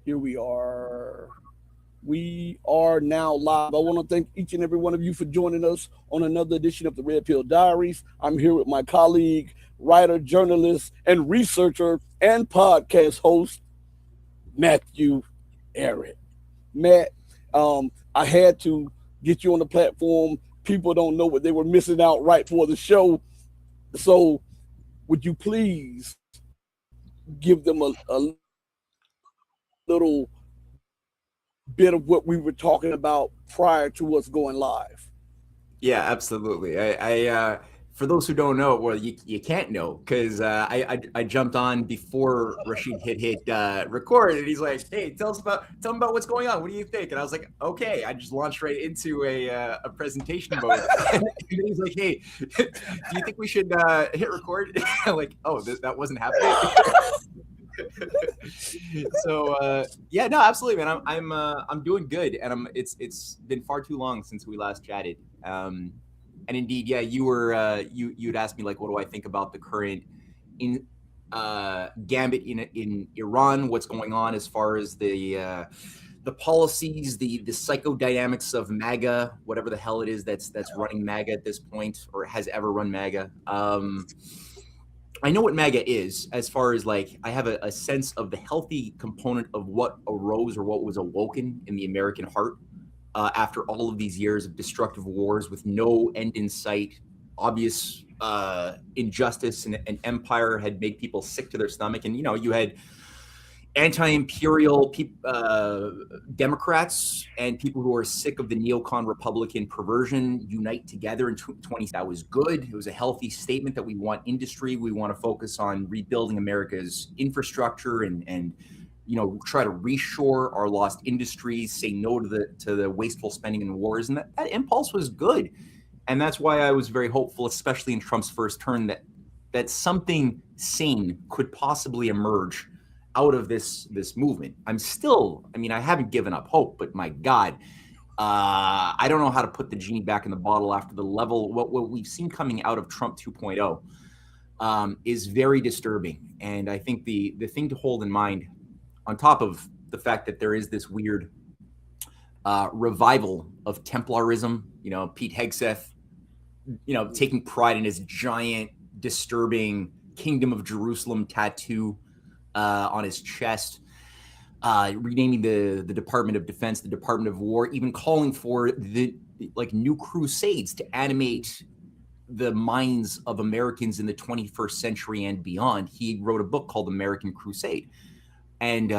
Here we are. We are now live. I want to thank each and every one of you for joining us on another edition of the Red Pill Diaries. I'm here with my colleague, writer, journalist, and researcher and podcast host, Matthew Erhet. Matt, I had to get you on the platform. People don't know what they were missing out right for the show. So, would you please give them a little bit of what we were talking about prior to us going live? Yeah, absolutely. For those who don't know, well, you can't know because I jumped on before Rashid hit record, and he's like, "Hey, tell him about what's going on. What do you think?" And I was like, "Okay." I just launched right into a presentation mode, and he's like, "Hey, do you think we should hit record?" I'm like, "Oh, that wasn't happening." So yeah, no, absolutely, man. I'm doing good, and it's been far too long since we last chatted. And indeed, yeah, you'd asked me like, what do I think about the current in gambit in Iran? What's going on as far as the policies, the psychodynamics of MAGA, whatever the hell it is that's running MAGA at this point, or has ever run MAGA. I know what MAGA is as far as like I have a sense of the healthy component of what arose or what was awoken in the American heart after all of these years of destructive wars with no end in sight, obvious injustice and empire had made people sick to their stomach. And, you had anti-imperial Democrats and people who are sick of the neocon Republican perversion unite together in 20. That was good. It was a healthy statement that we want industry. We want to focus on rebuilding America's infrastructure and try to reshore our lost industries, say no to the wasteful spending in wars, and that impulse was good. And that's why I was very hopeful, especially in Trump's first term, that something sane could possibly emerge out of this movement. I haven't given up hope, but my God, I don't know how to put the genie back in the bottle after the level what we've seen coming out of Trump 2.0 is very disturbing. And I think the thing to hold in mind, on top of the fact that there is this weird revival of Templarism, Pete Hegseth, taking pride in his giant, disturbing Kingdom of Jerusalem tattoo on his chest, renaming the Department of Defense the Department of War, even calling for the new crusades to animate the minds of Americans in the 21st century and beyond. He wrote a book called American Crusade. And,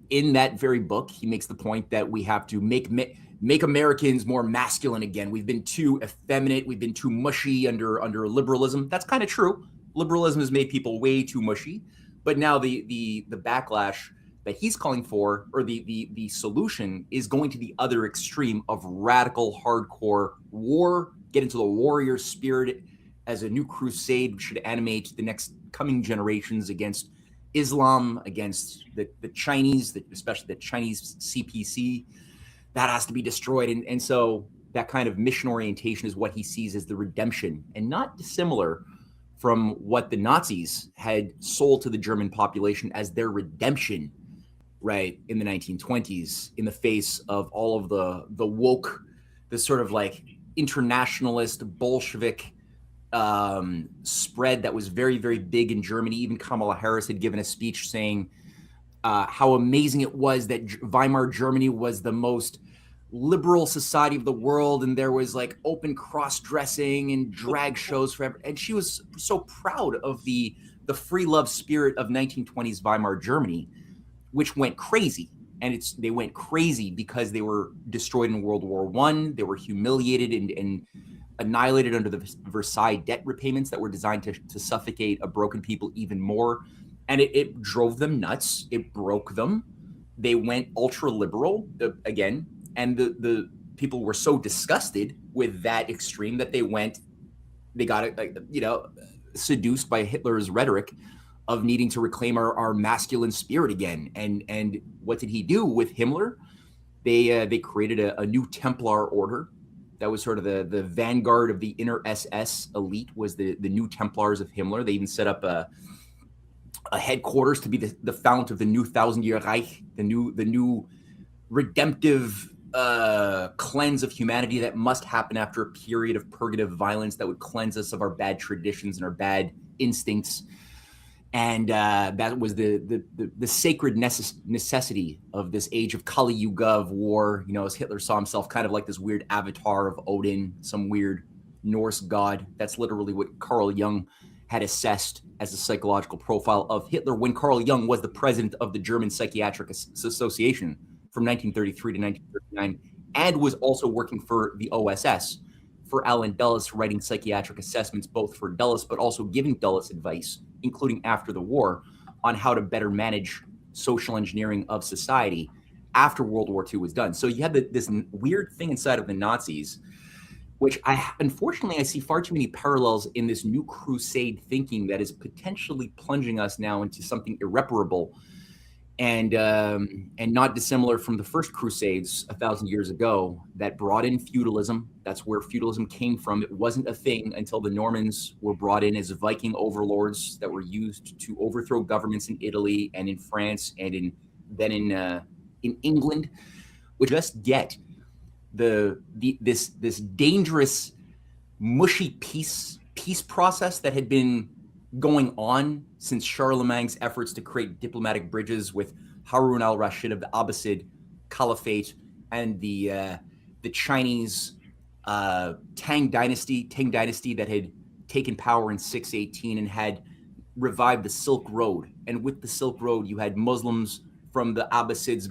in that very book, he makes the point that we have to make Americans more masculine again. We've been too effeminate. We've been too mushy under liberalism. That's kind of true. Liberalism has made people way too mushy. But now the backlash that he's calling for, or the solution, is going to the other extreme of radical, hardcore war, get into the warrior spirit as a new crusade should animate the next coming generations against Islam, against the Chinese, especially the Chinese CPC. That has to be destroyed. And so that kind of mission orientation is what he sees as the redemption, and not dissimilar from what the Nazis had sold to the German population as their redemption, right, in the 1920s, in the face of all of the woke, this sort of like internationalist Bolshevik spread that was very, very big in Germany. Even Kamala Harris had given a speech saying how amazing it was that Weimar Germany was the most liberal society of the world, and there was like open cross-dressing and drag shows forever. And she was so proud of the free love spirit of 1920s Weimar Germany, which went crazy. And they went crazy because they were destroyed in World War I. They were humiliated and annihilated under the Versailles debt repayments that were designed to suffocate a broken people even more. And it drove them nuts. It broke them. They went ultra liberal again. And the people were so disgusted with that extreme that they got seduced by Hitler's rhetoric of needing to reclaim our masculine spirit again. And what did he do with Himmler? They created a new Templar order that was sort of the vanguard of the inner SS elite, was the new Templars of Himmler. They even set up a headquarters to be the fount of the new thousand-year Reich, the new redemptive cleanse of humanity that must happen after a period of purgative violence that would cleanse us of our bad traditions and our bad instincts. And that was the sacred necessity of this age of Kali Yuga, of war. As Hitler saw himself kind of like this weird avatar of Odin, some weird Norse god. That's literally what Carl Jung had assessed as a psychological profile of Hitler when Carl Jung was the president of the German Psychiatric Association from 1933 to 1939, and was also working for the OSS, for Alan Dulles, writing psychiatric assessments both for Dulles, but also giving Dulles advice, including after the war, on how to better manage social engineering of society after World War II was done. So you had this weird thing inside of the Nazis, which unfortunately I see far too many parallels in this new crusade thinking that is potentially plunging us now into something irreparable, and not dissimilar from the first crusades 1,000 years ago that brought in feudalism. That's where feudalism came from. It wasn't a thing until the Normans were brought in as Viking overlords that were used to overthrow governments in Italy and in France and then in England, which just get this dangerous, mushy peace process that had been going on since Charlemagne's efforts to create diplomatic bridges with Harun al-Rashid of the Abbasid Caliphate and the Chinese Tang dynasty that had taken power in 618 and had revived the Silk Road. And with the Silk Road, you had Muslims from the Abbasids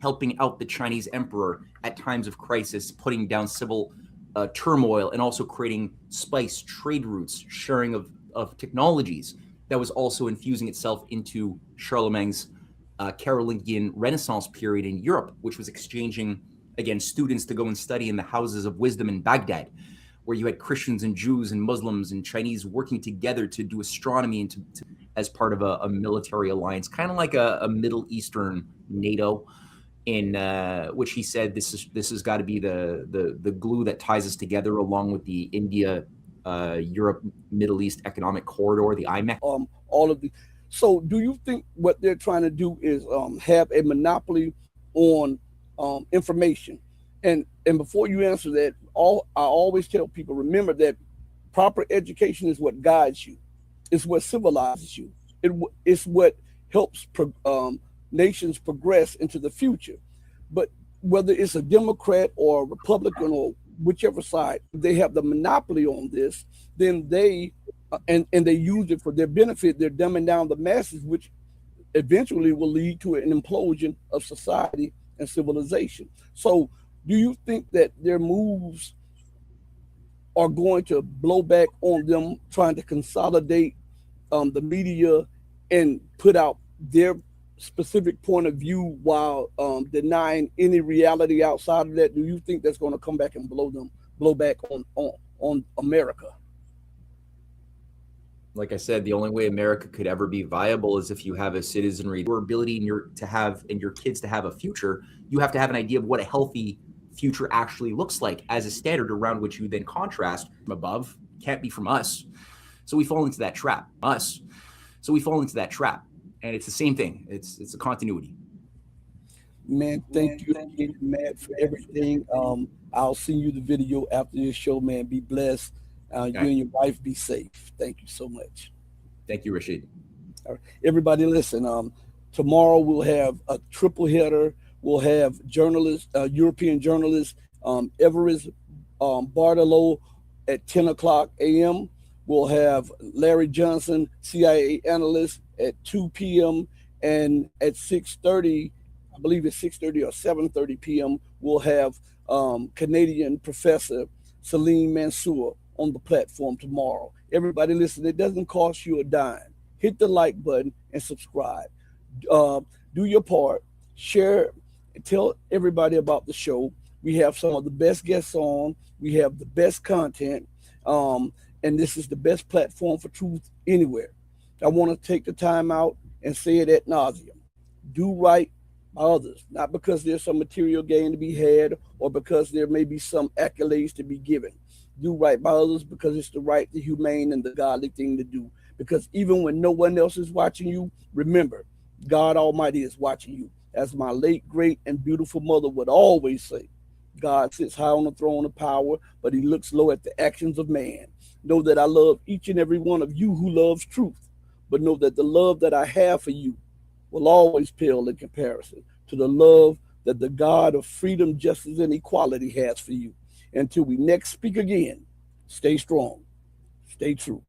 helping out the Chinese emperor at times of crisis, putting down civil turmoil, and also creating spice trade routes, sharing of technologies that was also infusing itself into Charlemagne's Carolingian Renaissance period in Europe, which was exchanging, again, students to go and study in the houses of wisdom in Baghdad, where you had Christians and Jews and Muslims and Chinese working together to do astronomy and as part of a military alliance, kind of like a Middle Eastern NATO, in which he said this has got to be the glue that ties us together, along with the India Europe Middle East Economic Corridor, the IMEC. All of the. So, do you think what they're trying to do is have a monopoly on information? And before you answer that, I always tell people, remember that proper education is what guides you. It's what civilizes you. It's what helps nations progress into the future. But whether it's a Democrat or a Republican or whichever side, they have the monopoly on this, then they and they use it for their benefit. They're dumbing down the masses, which eventually will lead to an implosion of society and civilization. So do you think that their moves are going to blow back on them trying to consolidate the media and put out their specific point of view while denying any reality outside of that? Do you think that's going to come back and blow back on America? Like I said, the only way America could ever be viable is if you have a citizenry, your ability and your kids to have a future. You have to have an idea of what a healthy future actually looks like as a standard around which you then contrast from above. Can't be from us. So we fall into that trap. And it's the same thing. It's a continuity. Man, thank you again, Matt, for everything. I'll send you the video after this show, man. Be blessed. You and your wife be safe. Thank you so much. Thank you, Rashid. All right. Everybody listen, tomorrow we'll have a triple header. We'll have European journalist Everest Bartolo at 10 o'clock a.m. We'll have Larry Johnson, CIA analyst, at 2 p.m. And at 6:30, I believe it's 6:30 or 7:30 p.m., we'll have Canadian professor Salim Mansour on the platform tomorrow. Everybody listen, it doesn't cost you a dime. Hit the like button and subscribe. Do your part. Share, tell everybody about the show. We have some of the best guests on. We have the best content. And this is the best platform for truth anywhere. I want to take the time out and say it ad nauseum. Do right by others, not because there's some material gain to be had or because there may be some accolades to be given. Do right by others because it's the right, the humane, and the godly thing to do. Because even when no one else is watching you, remember, God Almighty is watching you. As my late, great, and beautiful mother would always say, God sits high on the throne of power, but he looks low at the actions of man. Know that I love each and every one of you who loves truth, but know that the love that I have for you will always pale in comparison to the love that the God of freedom, justice, and equality has for you. Until we next speak again, stay strong, stay true,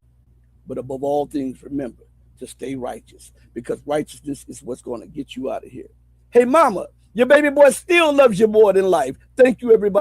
but above all things, remember to stay righteous because righteousness is what's going to get you out of here. Hey, mama, your baby boy still loves you more than life. Thank you, everybody.